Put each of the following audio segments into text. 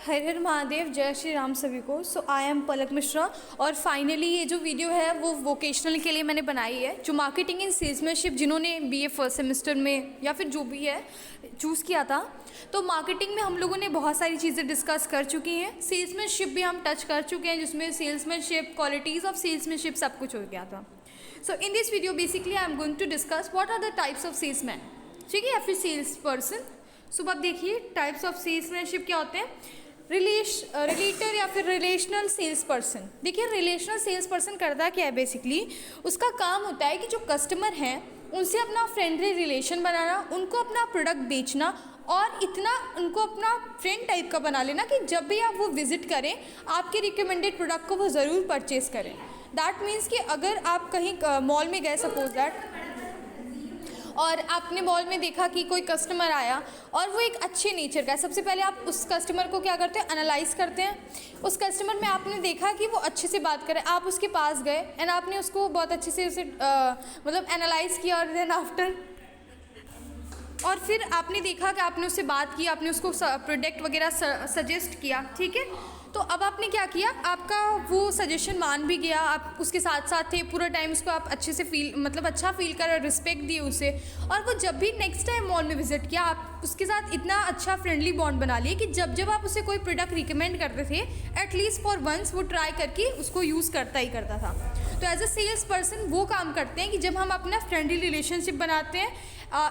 हर हर महादेव, जय श्री राम सभी को। सो आई एम पलक मिश्रा और फाइनली ये जो वीडियो है वो वोकेशनल के लिए मैंने बनाई है, जो मार्केटिंग इन सेल्समैनशिप जिन्होंने बीए फर्स्ट सेमेस्टर में या फिर जो भी है चूज़ किया था। तो मार्केटिंग में हम लोगों ने बहुत सारी चीज़ें डिस्कस कर चुकी हैं, सेल्समैनशिप भी हम टच कर चुके हैं, जिसमें सेल्समैनशिप, क्वालिटीज़ ऑफ सेल्समैनशिप सब कुछ हो गया था। So in this video basically I am going to discuss what are the types of salesman, ठीक है, या फिर सेल्स पर्सन। सो अब देखिए टाइप्स ऑफ सेल्समैनशिप क्या होते हैं। रिलेटर या फिर रिलेशनल सेल्स पर्सन। देखिए रिलेशनल सेल्स पर्सन करता क्या है, बेसिकली उसका काम होता है कि जो कस्टमर हैं उनसे अपना फ्रेंडली रिलेशन बनाना, उनको अपना प्रोडक्ट बेचना और इतना उनको अपना फ्रेंड टाइप का बना लेना कि जब भी आप वो विजिट करें आपके रिकमेंडेड प्रोडक्ट को वो ज़रूर परचेज़ करें। दैट मीन्स कि अगर आप कहीं मॉल में गए सपोज दैट, और आपने मॉल में देखा कि कोई कस्टमर आया और वो एक अच्छे नेचर का है, सबसे पहले आप उस कस्टमर को क्या करते हैं, एनालाइज करते हैं। उस कस्टमर में आपने देखा कि वो अच्छे से बात करे, आप उसके पास गए एंड आपने उसको बहुत अच्छे से उसे मतलब एनालाइज किया और देन आफ्टर और फिर आपने देखा कि आपने उससे बात की, आपने उसको प्रोडक्ट वगैरह सजेस्ट किया, ठीक है। तो अब आपने क्या किया, आपका वो सजेशन मान भी गया, आप उसके साथ साथ थे पूरा टाइम, उसको आप अच्छे से अच्छा फील कर, रिस्पेक्ट दिए उसे, और वो जब भी नेक्स्ट टाइम मॉल में विजिट किया आप उसके साथ इतना अच्छा फ्रेंडली बॉन्ड बना लिए कि जब जब आप उसे कोई प्रोडक्ट रिकमेंड करते थे एटलीस्ट फॉर वंस वो ट्राई करके उसको यूज़ करता ही करता था। तो एज अ सेल्स पर्सन वो काम करते हैं कि जब हम अपना फ्रेंडली रिलेशनशिप बनाते हैं,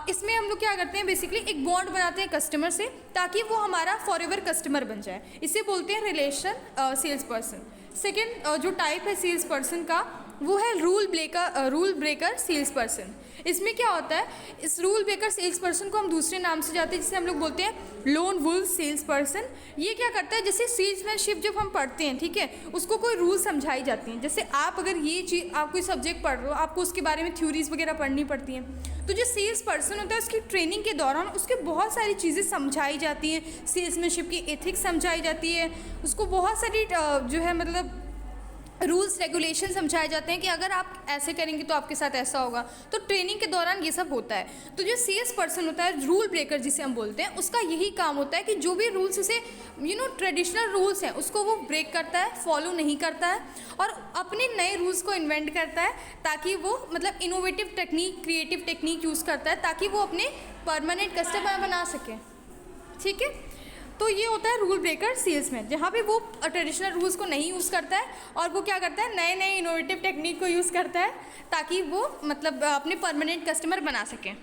इसमें हम लोग क्या करते हैं, बेसिकली एक बॉन्ड बनाते हैं कस्टमर से ताकि वो हमारा फॉर एवर कस्टमर बन जाए। इसे बोलते हैं रिलेशन सेल्स पर्सन। सेकेंड जो टाइप है सेल्स पर्सन का वो है रूल ब्रेकर सेल्स पर्सन। इसमें क्या होता है, इस रूल ब्रेकर सेल्स पर्सन को हम दूसरे नाम से जाते हैं जिसे हम लोग बोलते हैं लोन वुल्फ सेल्स पर्सन। ये क्या करता है, जैसे सेल्समैनशिप जब हम पढ़ते हैं, ठीक है, उसको कोई रूल समझाई जाती हैं। जैसे आप अगर ये चीज़ आप कोई सब्जेक्ट पढ़ रहे हो, आपको उसके बारे में थ्योरीज वगैरह पढ़नी पड़ती हैं, तो जो सेल्स पर्सन होता है उसकी ट्रेनिंग के दौरान उसके बहुत सारी चीज़ें समझाई जाती हैं, सेल्समैनशिप की एथिक्स समझाई जाती है, उसको बहुत सारी जो है मतलब रूल्स रेगुलेशन समझाए जाते हैं कि अगर आप ऐसे करेंगे तो आपके साथ ऐसा होगा। तो ट्रेनिंग के दौरान ये सब होता है। तो जो सेल्स पर्सन होता है, रूल ब्रेकर जिसे हम बोलते हैं, उसका यही काम होता है कि जो भी रूल्स उसे ट्रेडिशनल रूल्स हैं उसको वो ब्रेक करता है, फॉलो नहीं करता है और अपने नए रूल्स को इन्वेंट करता है ताकि वो मतलब innovative technique, creative technique use करता है ताकि वो अपने परमानेंट कस्टमर बना सके, ठीक है। तो ये होता है रूल ब्रेकर सेल्समैन, जहाँ पे वो ट्रेडिशनल रूल्स को नहीं यूज़ करता है और वो क्या करता है, नए नए इनोवेटिव टेक्निक को यूज़ करता है ताकि वो मतलब अपने परमानेंट कस्टमर बना सकें,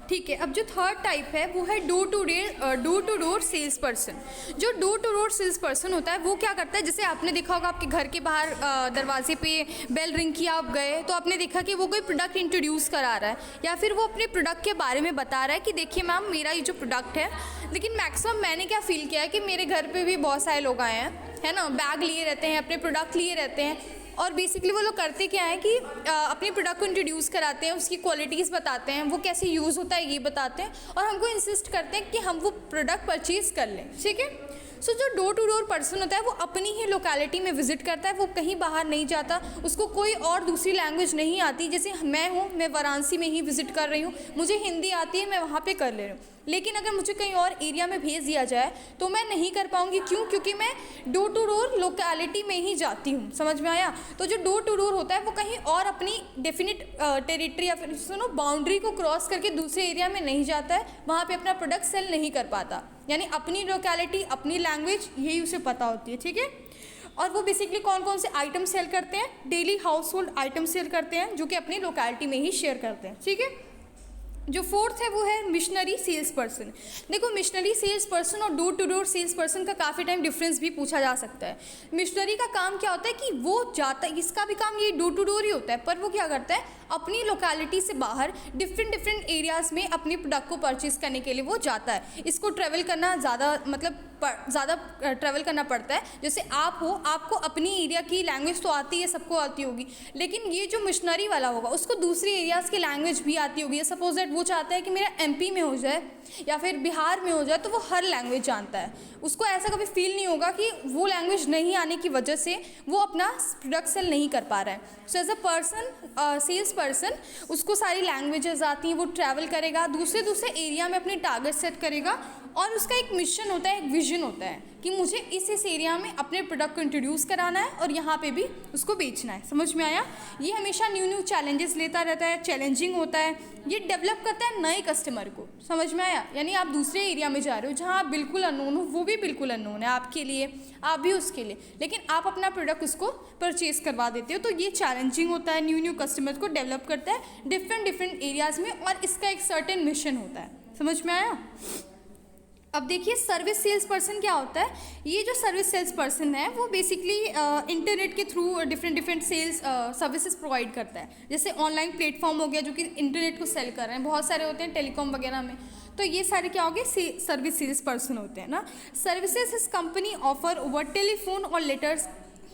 ठीक है। अब जो थर्ड टाइप है वो है door to door sales person. जो door to door sales person होता है वो क्या करता है, जैसे आपने देखा होगा आपके घर के बाहर दरवाजे पे बेल रिंग किया, आप गए तो आपने देखा कि वो कोई प्रोडक्ट इंट्रोड्यूस करा रहा है या फिर वो अपने प्रोडक्ट के बारे में बता रहा है कि देखिए मैम मेरा ये जो प्रोडक्ट है। लेकिन मैक्सिमम मैंने क्या फ़ील किया है कि मेरे घर पर भी बहुत सारे लोग आए हैं, है ना, बैग लिए रहते हैं, अपने प्रोडक्ट लिए रहते हैं और बेसिकली वो लोग करते क्या है कि अपने प्रोडक्ट को इंट्रोड्यूस कराते हैं, उसकी क्वालिटीज़ बताते हैं, वो कैसे यूज़ होता है ये बताते हैं और हमको इंसिस्ट करते हैं कि हम वो प्रोडक्ट परचेज़ कर लें, ठीक है। सो जो डोर टू डोर पर्सन होता है वो अपनी ही लोकेलिटी में विजिट करता है, वो कहीं बाहर नहीं जाता, उसको कोई और दूसरी लैंग्वेज नहीं आती। जैसे मैं हूँ, मैं वाराणसी में ही विजिट कर रही हूँ, मुझे हिंदी आती है, मैं वहाँ पे कर ले रही हूँ, लेकिन अगर मुझे कहीं और एरिया में भेज दिया जाए तो मैं नहीं कर पाऊँगी। क्यों? क्योंकि मैं डोर टू डोर लोकेलिटी में ही जाती हूँ, समझ में आया। तो जो डोर टू डोर होता है वो कहीं और अपनी डेफिनिट टेरिटरी या फिर सुनो बाउंड्री को क्रॉस करके दूसरे एरिया में नहीं जाता है, वहाँ पे अपना प्रोडक्ट सेल नहीं कर पाता, यानी अपनी लोकेलिटी, अपनी लैंग्वेज यही उसे पता होती है, ठीक है। और वो बेसिकली कौन कौन से आइटम सेल करते हैं, daily household item sale करते हैं जो कि अपनी लोकेलिटी में ही शेयर करते हैं, ठीक है। जो फोर्थ है वो है मिशनरी सेल्स पर्सन। देखो मिशनरी सेल्स पर्सन और door to door sales person का काफ़ी टाइम डिफरेंस भी पूछा जा सकता है। मिशनरी का काम क्या होता है कि वो जाता है, इसका भी काम ये डोर टू डोर ही होता है, पर वो क्या करता है अपनी लोकेलिटी से बाहर डिफरेंट एरियाज़ में अपने प्रोडक्ट को परचेज़ करने के लिए वो जाता है। इसको ट्रैवल करना ज़्यादा ट्रैवल करना पड़ता है। जैसे आप हो, आपको अपनी एरिया की लैंग्वेज तो आती है, सबको आती होगी, लेकिन ये जो मिशनरी वाला होगा उसको दूसरी एरियाज़ की लैंग्वेज भी आती होगी। सपोज दैट वो चाहता है कि मेरा एमपी में हो जाए या फिर बिहार में हो जाए, तो वो हर लैंग्वेज जानता है। उसको ऐसा कभी फील नहीं होगा कि वो लैंग्वेज नहीं आने की वजह से वो अपना प्रोडक्ट सेल नहीं कर पा रहा है। So as a person, sales person, उसको सारी लैंग्वेजेस आती हैं, वो ट्रैवल करेगा, दूसरे दूसरे एरिया में अपने टारगेट सेट करेगा और उसका एक मिशन होता है, एक विजन होता है कि मुझे इस एरिया में अपने प्रोडक्ट को इंट्रोड्यूस कराना है और यहाँ पे भी उसको बेचना है। समझ में आया? ये हमेशा न्यू चैलेंजेस लेता रहता है, चैलेंजिंग होता है, ये डेवलप करता है नए कस्टमर को। समझ में आया? यानी आप दूसरे एरिया में जा रहे हो जहाँ आप बिल्कुल अननोन हो, वो भी बिल्कुल अननोन है आपके लिए, आप भी उसके लिए, लेकिन आप अपना प्रोडक्ट उसको परचेज करवा देते हो। तो ये चैलेंजिंग होता है, न्यू कस्टमर को डेवलप करता है डिफरेंट एरियाज़ में, और इसका एक सर्टेन मिशन होता है। समझ में आया? अब देखिए सर्विस सेल्स पर्सन क्या होता है। ये जो सर्विस सेल्स पर्सन है वो बेसिकली इंटरनेट के through different cells services provide करता है। जैसे ऑनलाइन प्लेटफॉर्म हो गया जो कि इंटरनेट को सेल कर रहे हैं, बहुत सारे होते हैं टेलीकॉम वगैरह में, तो ये सारे क्या हो गए, सर्विस सेल्स पर्सन होते हैं ना। सर्विसेज इस कंपनी ऑफर ओवर टेलीफोन और लेटर्स,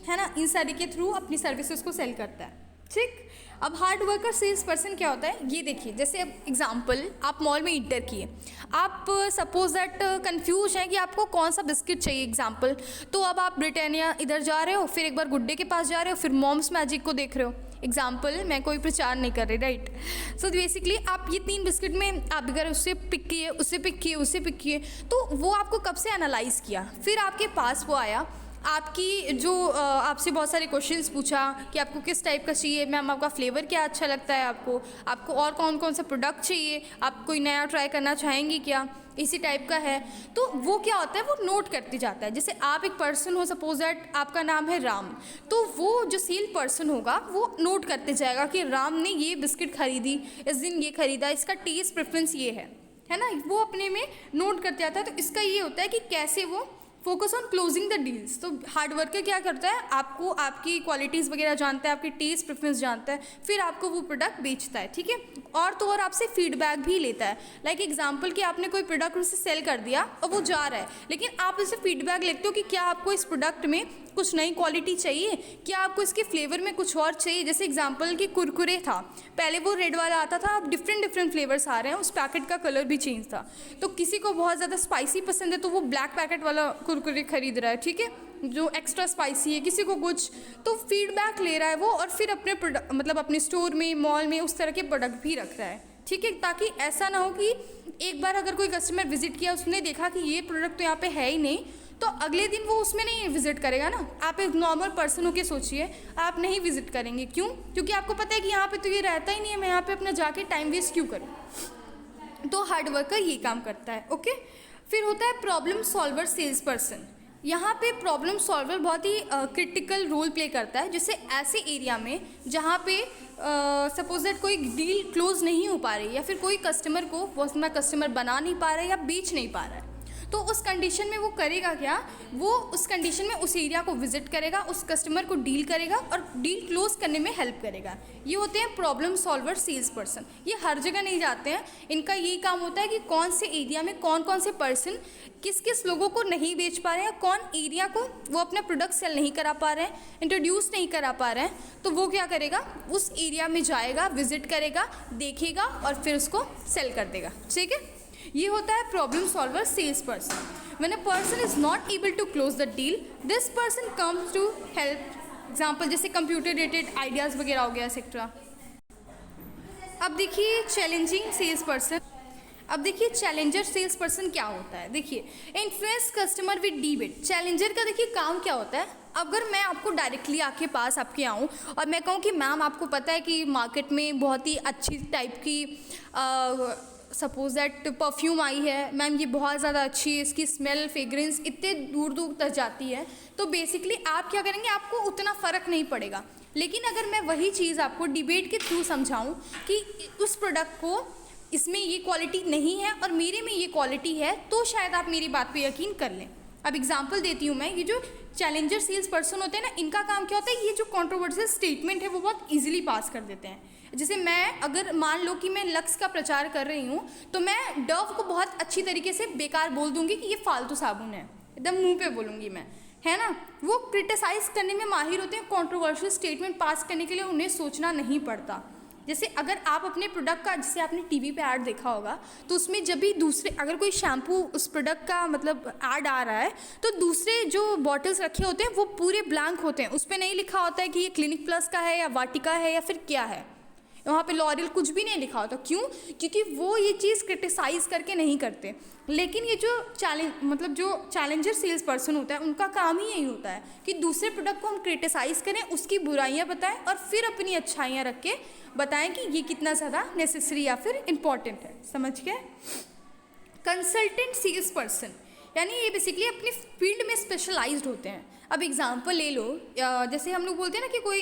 है ना, इन सारे के थ्रू अपनी सर्विसेज को सेल करता है। ठीक। अब हार्ड वर्कर सेल्स पर्सन क्या होता है, ये देखिए। जैसे अब एग्जांपल, आप मॉल में इंटर किए, आप सपोज दैट कंफ्यूज हैं कि आपको कौन सा बिस्किट चाहिए एग्जांपल, तो अब आप ब्रिटानिया इधर जा रहे हो, फिर एक बार गुड्डे के पास जा रहे हो, फिर मॉम्स मैजिक को देख रहे हो। एग्जाम्पल, मैं कोई प्रचार नहीं कर रही, राइट। सो बेसिकली आप ये 3 बिस्किट में आप अगर उससे पिक किए, उससे पिक किए, उससे पिक किए, तो वो आपको कब से एनालाइज किया, फिर आपके पास वो आया, आपकी जो आपसे बहुत सारे क्वेश्चंस पूछा कि आपको किस टाइप का चाहिए, मैम आपका फ्लेवर क्या अच्छा लगता है, आपको और कौन कौन सा प्रोडक्ट चाहिए, आप कोई नया ट्राई करना चाहेंगी क्या, इसी टाइप का है। तो वो क्या होता है, वो नोट करते जाता है। जैसे आप एक पर्सन हो, सपोज दैट आपका नाम है राम, तो वो जो सेल पर्सन होगा वो नोट करते जाएगा कि राम ने ये बिस्किट खरीदी, इस दिन ये खरीदा, इसका टेस्ट प्रेफरेंस ये है ना, वो अपने में नोट करते आता है। तो इसका ये होता है कि कैसे वो focus on closing the deals. तो हार्ड वर्कर क्या करता है, आपको आपकी क्वालिटीज़ वगैरह जानता है, आपकी टेस्ट प्रेफरेंस जानता है, फिर आपको वो प्रोडक्ट बेचता है। ठीक है। और तो और आपसे फीडबैक भी लेता है। लाइक एग्जांपल कि आपने कोई प्रोडक्ट उसे सेल कर दिया और वो जा रहा है, लेकिन आप उसे फीडबैक लेते हो कि क्या आपको इस प्रोडक्ट में कुछ नई क्वालिटी चाहिए, क्या आपको इसके फ्लेवर में कुछ और चाहिए। जैसे एग्जांपल कि कुरकुरे था, पहले वो रेड वाला आता था, अब डिफरेंट फ्लेवर्स आ रहे हैं, उस पैकेट का कलर भी चेंज था। तो किसी को बहुत ज़्यादा स्पाइसी पसंद है तो वो ब्लैक पैकेट वाला कुरकुरे खरीद रहा है, ठीक है, जो एक्स्ट्रा स्पाइसी है, किसी को कुछ, तो फीडबैक ले रहा है वो, और फिर अपने प्रोडक्ट मतलब अपने स्टोर में, मॉल में उस तरह के प्रोडक्ट भी रख रहा है। ठीक है, ताकि ऐसा ना हो कि एक बार अगर कोई कस्टमर विजिट किया, उसने देखा कि ये प्रोडक्ट तो यहाँ पे है ही नहीं, तो अगले दिन वो उसमें नहीं विजिट करेगा ना। आप एक नॉर्मल पर्सन होकर सोचिए, आप नहीं विजिट करेंगे, क्यों? क्योंकि आपको पता है कि यहाँ पे तो ये रहता ही नहीं है, मैं यहाँ पे अपना जाके टाइम वेस्ट क्यों करूँ। तो हार्ड वर्कर ये काम करता है। ओके। फिर होता है प्रॉब्लम सॉल्वर सेल्स पर्सन। यहाँ पे प्रॉब्लम सॉल्वर बहुत ही क्रिटिकल रोल प्ले करता है। जैसे ऐसे एरिया में जहाँ पे सपोज दैट कोई डील क्लोज नहीं हो पा रही, या फिर कोई कस्टमर को वो अपना कस्टमर बना नहीं पा रहा है या बेच नहीं पा रहा है, तो उस कंडीशन में वो करेगा क्या, वो उस कंडीशन में उस एरिया को विजिट करेगा, उस कस्टमर को डील करेगा और डील क्लोज करने में हेल्प करेगा। ये होते हैं प्रॉब्लम सॉल्वर सेल्स पर्सन। ये हर जगह नहीं जाते हैं, इनका यही काम होता है कि कौन से एरिया में कौन कौन से पर्सन किस किस लोगों को नहीं बेच पा रहे हैं, कौन एरिया को वो अपना प्रोडक्ट सेल नहीं करा पा रहे हैं, इंट्रोड्यूस नहीं करा पा रहे हैं, तो वो क्या करेगा, उस एरिया में जाएगा, विजिट करेगा, देखेगा और फिर उसको सेल कर देगा। ठीक है, ये होता है problem solver sales person. When a person is not able to close the deal, this person comes to help. Example जैसे कंप्यूटर रिलेटेड आइडियाज़ वगैरह हो गया, एक्सेट्रा। अब देखिए चैलेंजिंग सेल्स पर्सन। अब देखिए चैलेंजर सेल्स पर्सन क्या होता है। देखिए influence customer with debate. Challenger का देखिए काम क्या होता है, अगर मैं आपको डायरेक्टली आपके पास आपके आऊँ और मैं कहूँ कि मैम आपको पता है कि मार्केट में बहुत ही अच्छी टाइप की सपोज दैट परफ्यूम आई है, मैम ये बहुत ज़्यादा अच्छी है, इसकी स्मेल फ्रेग्रेंस इतने दूर दूर तक जाती है, तो बेसिकली आप क्या करेंगे, आपको उतना फ़र्क नहीं पड़ेगा। लेकिन अगर मैं वही चीज़ आपको डिबेट के थ्रू समझाऊं कि उस प्रोडक्ट को इसमें ये क्वालिटी नहीं है और मेरे में ये क्वालिटी है, तो शायद आप मेरी बात पे यकीन कर लें। अब एग्जांपल देती हूँ मैं, ये जो चैलेंजर सेल्स पर्सन होते हैं ना, इनका काम क्या होता है, ये जो कंट्रोवर्शियल स्टेटमेंट है वो बहुत इजीली पास कर देते हैं। जैसे मैं अगर मान लो कि मैं लक्स का प्रचार कर रही हूँ, तो मैं डव को बहुत अच्छी तरीके से बेकार बोल दूंगी कि ये फालतू साबुन है, एकदम मुंह पे बोलूँगी मैं, है ना। वो क्रिटिसाइज करने में माहिर होते हैं, कंट्रोवर्शियल स्टेटमेंट पास करने के लिए उन्हें सोचना नहीं पड़ता। जैसे अगर आप अपने प्रोडक्ट का, जैसे आपने टीवी पे ऐड देखा होगा, तो उसमें जब भी दूसरे, अगर कोई शैम्पू उस प्रोडक्ट का मतलब ऐड आ रहा है, तो दूसरे जो बॉटल्स रखे होते हैं वो पूरे ब्लैंक होते हैं, उस पर नहीं लिखा होता है कि ये क्लिनिक प्लस का है या वाटिका है या फिर क्या है, वहाँ पे लॉरियल कुछ भी नहीं लिखा होता। क्यों? क्योंकि वो ये चीज़ क्रिटिसाइज़ करके नहीं करते। लेकिन ये जो चैलेंजर सेल्स पर्सन होता है, उनका काम ही यही होता है कि दूसरे प्रोडक्ट को हम क्रिटिसाइज़ करें, उसकी बुराइयाँ बताएं और फिर अपनी अच्छाइयाँ रख के बताएं कि ये कितना ज़्यादा नेसेसरी या फिर इम्पॉर्टेंट है। समझ गए? कंसल्टेंट सेल्स पर्सन यानी ये बेसिकली अपनी फील्ड में स्पेशलाइज्ड होते हैं। अब एग्जांपल ले लो, जैसे हम लोग बोलते हैं ना कि कोई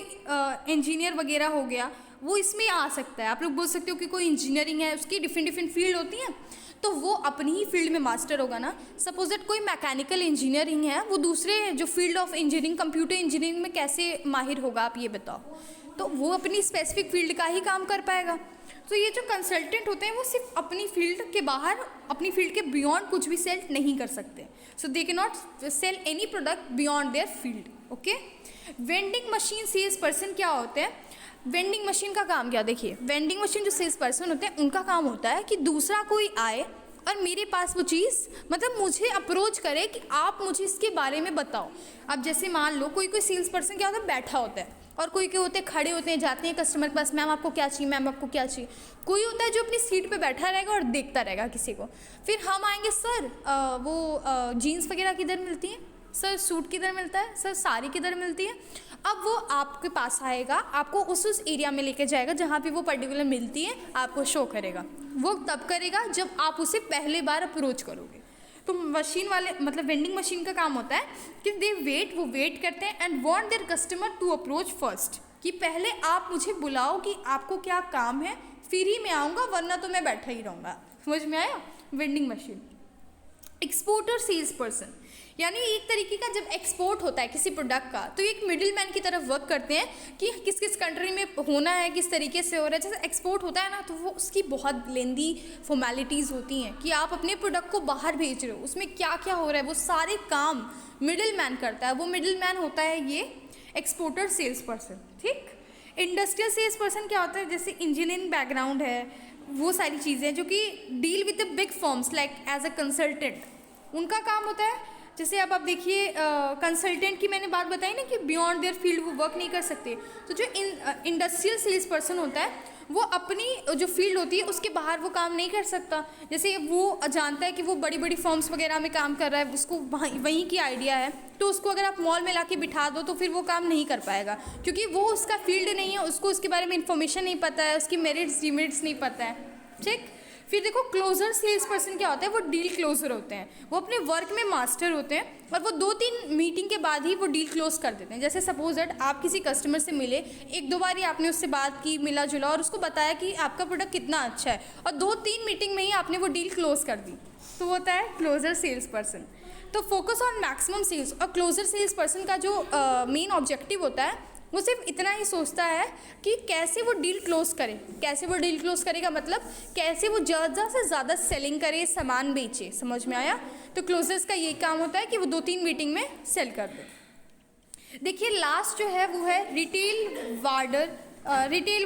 इंजीनियर वगैरह हो गया, वो इसमें आ सकता है। आप लोग बोल सकते हो कि कोई इंजीनियरिंग है, उसकी डिफरेंट फील्ड होती हैं, तो वो अपनी ही फील्ड में मास्टर होगा ना। सपोज दैट कोई मैकेनिकल इंजीनियरिंग है, वो दूसरे जो field of engineering, computer engineering में कैसे माहिर होगा, आप ये बताओ। तो वो अपनी स्पेसिफिक फील्ड का ही काम कर पाएगा। तो ये जो कंसल्टेंट होते हैं वो सिर्फ अपनी फील्ड के बाहर, अपनी फील्ड के बियॉन्ड कुछ भी सेल नहीं कर सकते। So they can not sell any product beyond their field. Okay. Vending machine sales person क्या होते हैं? वेंडिंग मशीन का काम क्या? देखिए, वेंडिंग मशीन जो सेल्स पर्सन होते हैं, उनका काम होता है कि दूसरा कोई आए और मेरे पास वो चीज़ मतलब मुझे अप्रोच करे कि आप मुझे इसके बारे में बताओ। अब जैसे मान लो कोई सेल्स पर्सन क्या होता है, बैठा होता है, और कोई होते हैं खड़े होते हैं, जाते हैं कस्टमर के पास, मैम आपको क्या चाहिए, मैम आपको क्या चाहिए। कोई होता है जो अपनी सीट पे बैठा रहेगा और देखता रहेगा किसी को। फिर हम आएंगे, सर वो जीन्स वगैरह किधर मिलती हैं, सर सूट किधर मिलता है, सर साड़ी किधर मिलती है। अब वो आपके पास आएगा, आपको उस एरिया में लेके जाएगा जहाँ पे वो पर्टिकुलर मिलती है, आपको शो करेगा। वो तब करेगा जब आप उसे पहले बार अप्रोच करोगे। तो मशीन वाले मतलब वेंडिंग मशीन का काम होता है कि वो वेट करते हैं and want their customer to approach first, कि पहले आप मुझे बुलाओ कि आपको क्या काम है, फिर ही मैं आऊँगा, वरना तो मैं बैठा ही रहूँगा। समझ में आया? Vending machine. Exporter sales person यानी एक तरीके का जब एक्सपोर्ट होता है किसी प्रोडक्ट का, तो एक मिडिल मैन की तरफ वर्क करते हैं कि किस किस कंट्री में होना है, किस तरीके से हो रहा है। जैसे एक्सपोर्ट होता है ना, तो वो उसकी बहुत लेंदी फॉर्मेलिटीज़ होती हैं कि आप अपने प्रोडक्ट को बाहर भेज रहे हो, उसमें क्या क्या हो रहा है, वो सारे काम मिडिल मैन करता है। वो मिडिल मैन होता है ये एक्सपोर्टर सेल्स पर्सन। ठीक। इंडस्ट्रियल सेल्स पर्सन क्या होता है? जैसे इंजीनियरिंग बैकग्राउंड है, वो सारी चीज़ें जो कि deal with the big firms like as a consultant, उनका काम होता है। जैसे अब आप देखिए, कंसल्टेंट की मैंने बात बताई ना कि बियॉन्ड देयर फील्ड वो वर्क नहीं कर सकते। तो जो इंडस्ट्रियल सेल्स पर्सन होता है, वो अपनी जो फील्ड होती है उसके बाहर वो काम नहीं कर सकता। जैसे वो जानता है कि वो बड़ी बड़ी फर्म्स वगैरह में काम कर रहा है, उसको वहीं की आइडिया है, तो उसको अगर आप मॉल में लाके बिठा दो तो फिर वो काम नहीं कर पाएगा, क्योंकि वो उसका फील्ड नहीं है, उसको उसके बारे में इंफॉर्मेशन नहीं पता है, उसकी मेरिट्स डिमेरिट्स नहीं पता है। ठीक। फिर देखो, क्लोजर सेल्स पर्सन क्या होता है? वो डील क्लोजर होते हैं, वो अपने वर्क में मास्टर होते हैं और वो 2-3 मीटिंग के बाद ही वो डील क्लोज कर देते हैं। जैसे सपोज दैट आप किसी कस्टमर से मिले, 1-2 बार ही आपने उससे बात की, मिला जुला और उसको बताया कि आपका प्रोडक्ट कितना अच्छा है, और 2-3 मीटिंग में ही आपने वो डील क्लोज कर दी, तो वो होता है क्लोजर सेल्स पर्सन। तो फोकस ऑन मैक्सिमम सेल्स। और क्लोजर सेल्स पर्सन का जो मेन ऑब्जेक्टिव होता है, वो सिर्फ इतना ही सोचता है कि कैसे वो डील क्लोज करे। कैसे वो डील क्लोज करेगा मतलब कैसे वो ज़्यादा से ज़्यादा सेलिंग करे, सामान बेचे। समझ में आया? तो क्लोजर्स का यही काम होता है कि वो 2-3 मीटिंग में सेल कर दे। देखिए, लास्ट जो है वो है रिटेल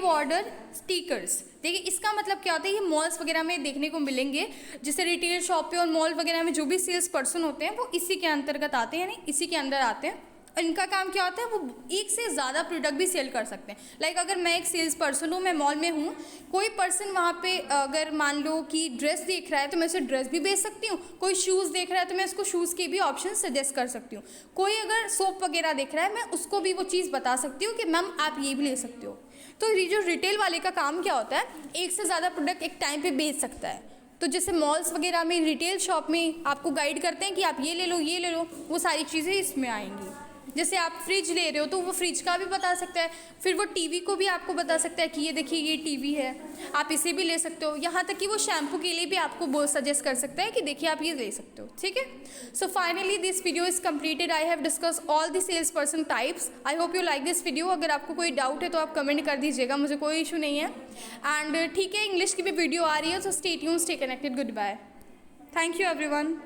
वार्डर स्टिकर्स। देखिए, इसका मतलब क्या होता है? ये मॉल्स वगैरह में देखने को मिलेंगे। जैसे रिटेल शॉप पे और मॉल वगैरह में जो भी सेल्स पर्सन होते हैं वो इसी के अंतर्गत आते हैं, यानी इसी के अंदर आते हैं। इनका काम क्या होता है? वो एक से ज़्यादा प्रोडक्ट भी सेल कर सकते हैं। लाइक अगर मैं एक सेल्स पर्सन हूँ, मैं मॉल में हूँ, कोई पर्सन वहाँ पे अगर मान लो कि ड्रेस देख रहा है तो मैं उसे ड्रेस भी बेच सकती हूँ, कोई शूज़ देख रहा है तो मैं उसको शूज़ के भी ऑप्शन सजेस्ट कर सकती हूँ, कोई अगर सोप वगैरह देख रहा है मैं उसको भी वो चीज़ बता सकती हूँ कि मैम आप ये भी ले सकते हो। तो ये जो रिटेल वाले का काम क्या होता है? एक से ज़्यादा प्रोडक्ट एक टाइम पर बेच सकता है। तो जैसे मॉल्स वगैरह में रिटेल शॉप में आपको गाइड करते हैं कि आप ये ले लो, वो सारी चीज़ें इसमें आएंगी। जैसे आप फ्रिज ले रहे हो तो वो फ्रिज का भी बता सकता है, फिर वो टीवी को भी आपको बता सकता है कि ये देखिए ये टीवी है, आप इसे भी ले सकते हो। यहाँ तक कि वो शैम्पू के लिए भी आपको बहुत सजेस्ट कर सकता है कि देखिए आप ये ले सकते हो। ठीक है। So finally this video is completed. I have discuss all the sales person types. I hope you like this video. अगर आपको कोई डाउट है तो आप कमेंट कर दीजिएगा, मुझे कोई इशू नहीं है। एंड ठीक है, इंग्लिश की भी वीडियो आ रही है, तो stay tuned, stay connected. Good bye. Thank you everyone.